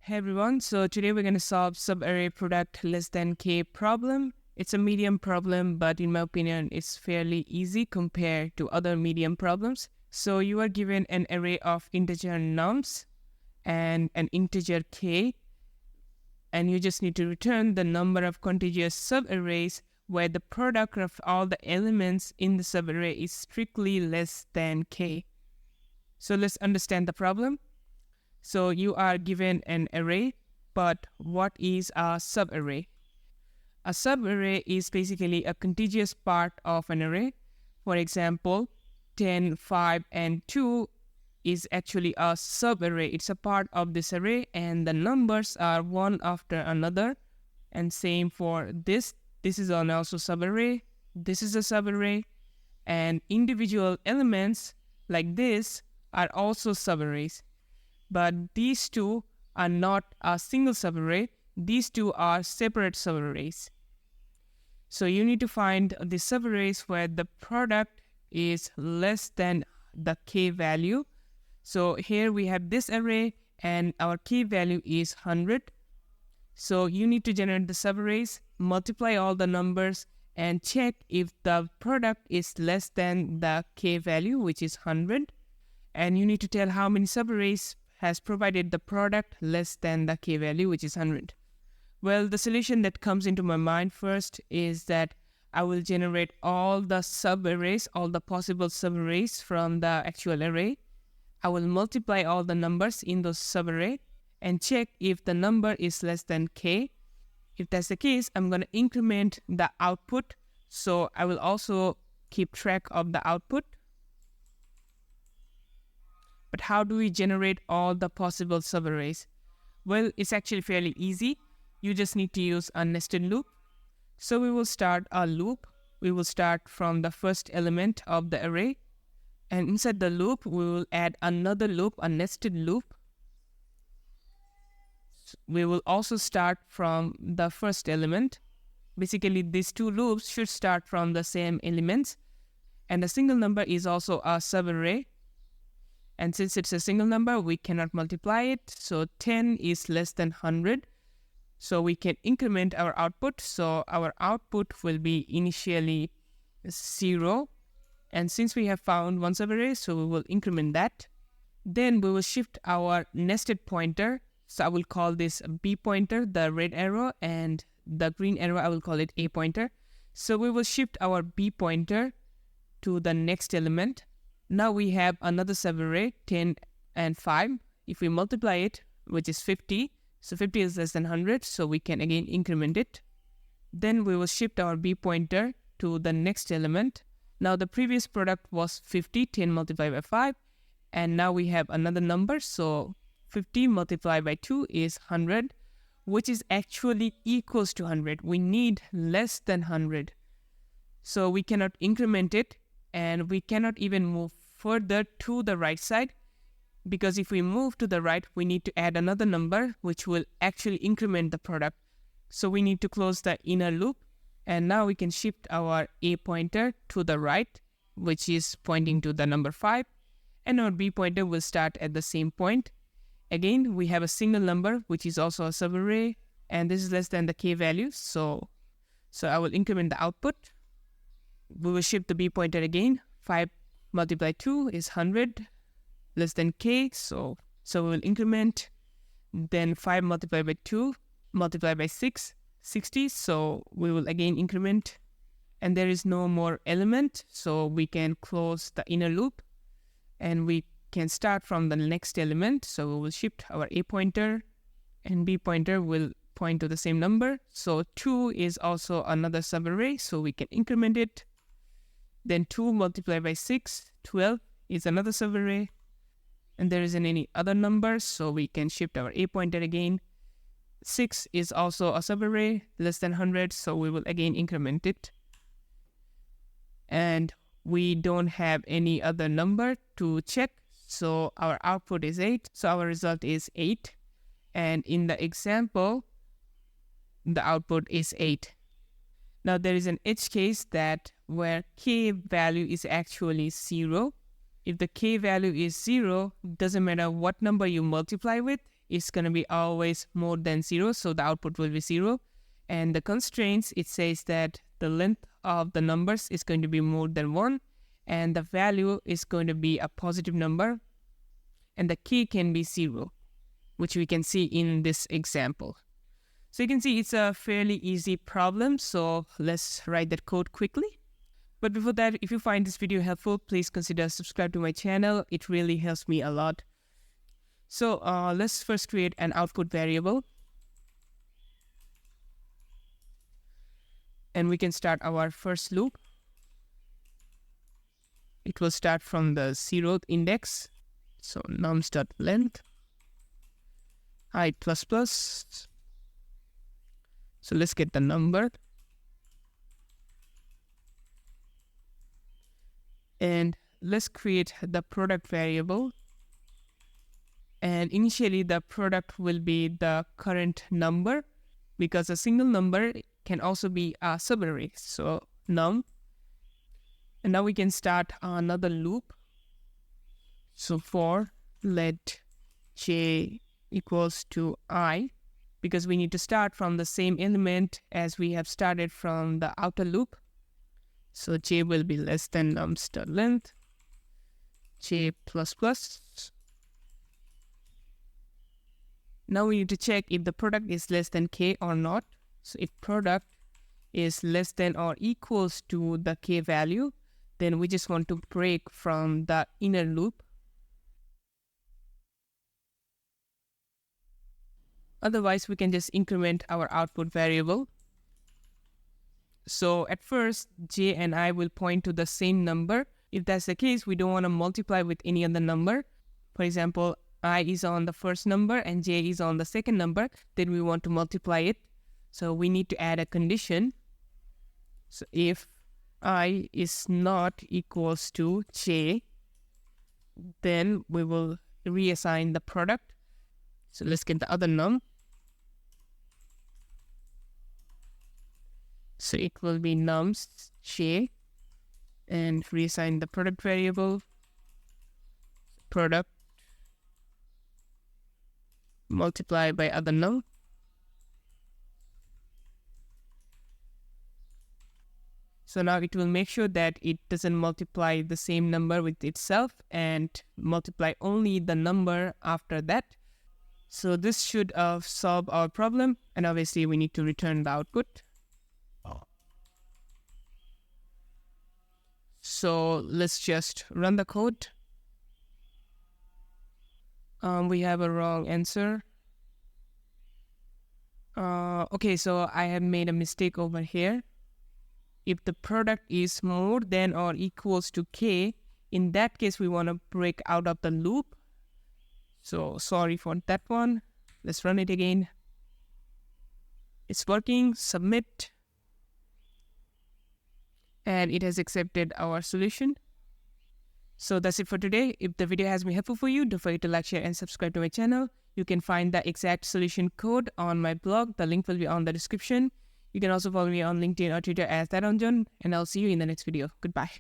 Hey everyone, so today we're going to solve subarray product less than k problem. It's a medium problem, but in my opinion, it's fairly easy compared to other medium problems. So you are given an array of integer nums and an integer k, and you just need to return the number of contiguous subarrays where the product of all the elements in the subarray is strictly less than k. So let's understand the problem. So you are given an array, but what is a subarray? A subarray is basically a contiguous part of an array. For example, 10, 5, and 2 is actually a subarray. It's a part of this array, and the numbers are one after another. And same for this. This is also subarray. This is a subarray. And individual elements like this are also subarrays. But these two are not a single subarray. These two are separate subarrays. So you need to find the subarrays where the product is less than the k value. So here we have this array and our k value is 100. So you need to generate the subarrays, multiply all the numbers, and check if the product is less than the k value, which is 100. And you need to tell how many subarrays has provided the product less than the k value, which is 100. Well, the solution that comes into my mind first is that I will generate all the subarrays, all the possible subarrays from the actual array. I will multiply all the numbers in those subarray and check if the number is less than k. If that's the case, I'm going to increment the output. So I will also keep track of the output. But how do we generate all the possible subarrays? Well, it's actually fairly easy. You just need to use a nested loop. So we will start a loop. We will start from the first element of the array. And inside the loop, we will add another loop, a nested loop. We will also start from the first element. Basically, these two loops should start from the same elements. And a single number is also a subarray. And since it's a single number, we cannot multiply it. So 10 is less than 100. So we can increment our output. So our output will be initially 0. And since we have found one subarray, so we will increment that. Then we will shift our nested pointer. So I will call this B pointer, the red arrow, and the green arrow, I will call it A pointer. So we will shift our B pointer to the next element. Now we have another subarray, 10 and 5. If we multiply it, which is 50, so 50 is less than 100, so we can again increment it. Then we will shift our B pointer to the next element. Now the previous product was 50, 10 multiplied by 5, and now we have another number, so 50 multiplied by 2 is 100, which is actually equals to 100. We need less than 100. So we cannot increment it, and we cannot even move further to the right side, because if we move to the right, we need to add another number which will actually increment the product. So we need to close the inner loop, and now we can shift our A pointer to the right, which is pointing to the number 5, and our B pointer will start at the same point. Again, we have a single number which is also a subarray, and this is less than the k value, so I will increment the output. We will shift the B pointer again. 5 multiplied 2 is 100, less than k, so we will increment. Then 5 multiplied by 2 multiplied by 6, 60, so we will again increment. And there is no more element, so we can close the inner loop, and we can start from the next element. So we will shift our A pointer, and B pointer will point to the same number. So 2 is also another subarray, so we can increment it. Then 2 multiplied by 6, 12 is another subarray. And there isn't any other number, so we can shift our A pointer again. 6 is also a subarray, less than 100, so we will again increment it. And we don't have any other number to check, so our output is 8. So our result is 8. And in the example, the output is 8. Now there is an edge case that where k value is actually 0. If the k value is 0, doesn't matter what number you multiply with, is going to be always more than 0, so the output will be 0. And the constraints, it says that the length of the numbers is going to be more than 1, and the value is going to be a positive number, and the key can be 0, which we can see in this example. So you can see it's a fairly easy problem, so let's write that code quickly. But before that, if you find this video helpful, please consider subscribe to my channel. It really helps me a lot. So let's first create an output variable. And we can start our first loop. It will start from the 0th index. So nums.length I++. So let's get the number. And let's create the product variable. And initially the product will be the current number, because a single number can also be a subarray. So num. And now we can start another loop. So for let j equals to I, because we need to start from the same element as we have started from the outer loop. So j will be less than nums.length j++. Now we need to check if the product is less than k or not. So if product is less than or equals to the k value, then we just want to break from the inner loop. Otherwise, we can just increment our output variable. So at first, j and I will point to the same number. If that's the case, we don't want to multiply with any other number. For example, I is on the first number and j is on the second number, then we want to multiply it. So we need to add a condition. So if I is not equals to j, then we will reassign the product. So let's get the other num. So it will be nums j, and reassign the product variable, product multiply by other num. So now it will make sure that it doesn't multiply the same number with itself and multiply only the number after that. So this should solve our problem, and obviously we need to return the output. So let's just run the code. We have a wrong answer. Okay, so I have made a mistake over here. If the product is more than or equals to k, in that case, we want to break out of the loop. So sorry for that one. Let's run it again. It's working. Submit. And it has accepted our solution. So that's it for today. If the video has been helpful for you, don't forget to like, share, and subscribe to my channel. You can find the exact solution code on my blog. The link will be on the description. You can also follow me on LinkedIn or Twitter as ThatOnJon, and I'll see you in the next video. Goodbye.